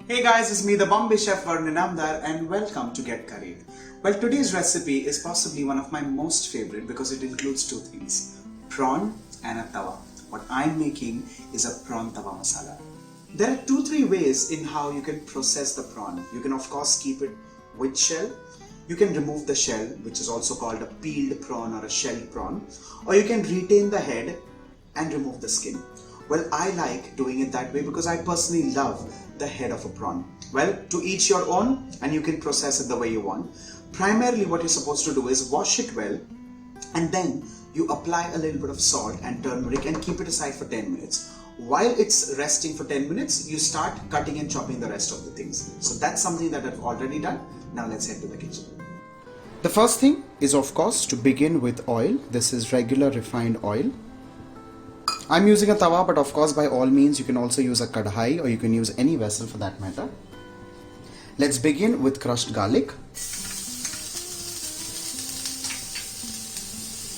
Hey guys, it's me the Bombay chef Varun Inamdar and welcome to Get Curried. Well, today's recipe is possibly one of my most favorite because it includes two things, prawn and a tawa. What I'm making is a prawn tawa masala. There are 2-3 ways in how you can process the prawn. You can of course keep it with shell. You can remove the shell, which is also called a peeled prawn or a shelled prawn, or you can retain the head and remove the skin. Well, I like doing it that way because I personally love the head of a prawn. Well, to each your own, and you can process it the way you want. Primarily what you're supposed to do is wash it well, and then you apply a little bit of salt and turmeric and keep it aside for 10 minutes. While it's resting for 10 minutes, you start cutting and chopping the rest of the things. So that's something that I've already done. Now let's head to the kitchen. The first thing is of course to begin with oil. This is regular refined oil. I'm using a tawa, but of course by all means you can also use a kadhai or you can use any vessel for that matter. Let's begin with crushed garlic.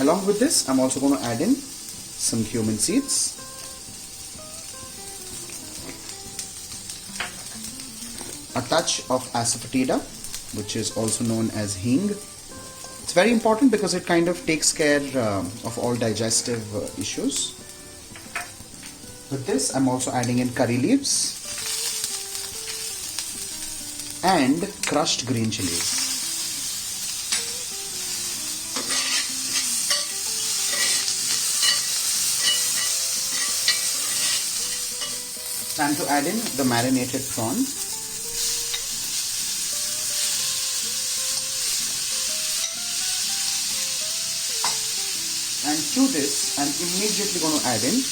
Along with this, I'm also going to add in some cumin seeds. A touch of asafoetida, which is also known as Jhinga. It's very important because it kind of takes care of all digestive issues. With this, I'm also adding in curry leaves and crushed green chillies. Time to add in the marinated prawn. And to this, I'm immediately going to add in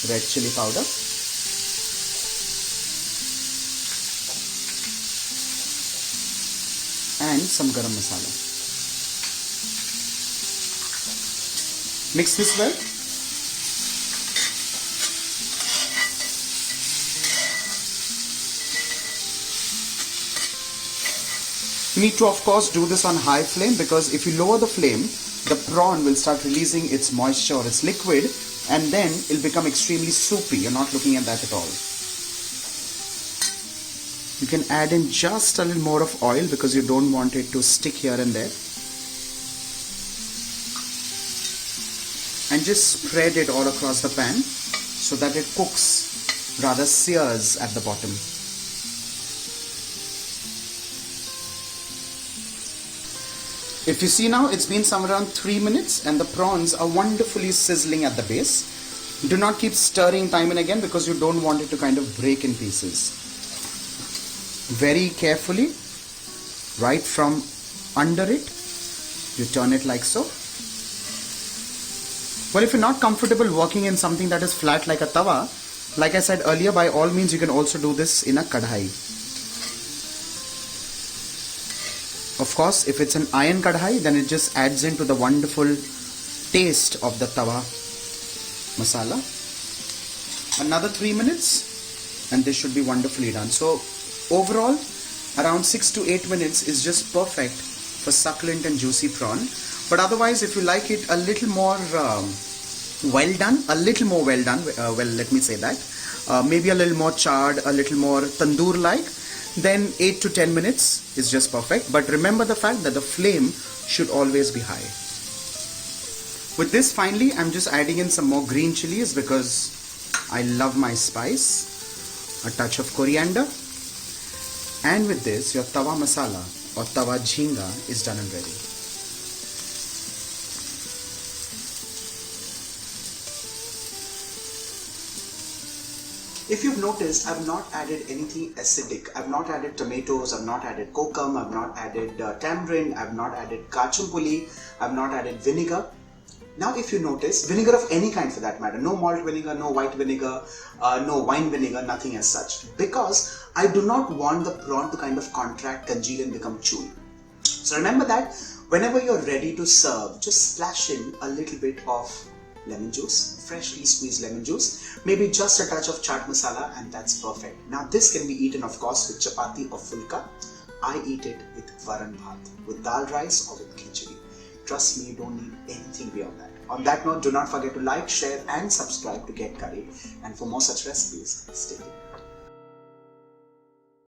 red chili powder, and some garam masala. Mix this well. You need to of course do this on high flame because if you lower the flame, the prawn will start releasing its moisture or its liquid, and then it'll become extremely soupy. You're not looking at that at all. You can add in just a little more of oil because you don't want it to stick here and there. And just spread it all across the pan so that it cooks, rather sears at the bottom. If you see now, it's been somewhere around 3 minutes and the prawns are wonderfully sizzling at the base. Do not keep stirring time and again because you don't want it to kind of break in pieces. Very carefully, right from under it, you turn it like so. Well, if you're not comfortable working in something that is flat like a tawa, like I said earlier, by all means you can also do this in a kadhai. Of course, if it's an iron kadhai, then it just adds into the wonderful taste of the tawa masala. Another 3 minutes and this should be wonderfully done. So overall, around 6 to 8 minutes is just perfect for succulent and juicy prawn. But otherwise, if you like it a little more well done, well, let me say that, maybe a little more charred, a little more tandoor like, then 8 to 10 minutes is just perfect. But remember the fact that the flame should always be high. With this, finally, I'm just adding in some more green chilies because I love my spice. A touch of coriander. And with this, your tawa masala or tawa jhinga is done and ready. If you've noticed, I've not added anything acidic. I've not added tomatoes, I've not added kokum, I've not added tamarind, I've not added kachumpuli, I've not added vinegar. Now if you notice, vinegar of any kind for that matter, no malt vinegar, no white vinegar, no wine vinegar, nothing as such. Because I do not want the prawn to kind of contract, congeal and become chewy. So remember that whenever you're ready to serve, just splash in a little bit of lemon juice, freshly squeezed lemon juice, maybe just a touch of chaat masala, and that's perfect. Now this can be eaten of course with chapati or fulka. I eat it with varan bhat, with dal rice or with khichdi. Trust me, you don't need anything beyond that. On that note, do not forget to like, share and subscribe to Get Curried, and for more such recipes, stay tuned.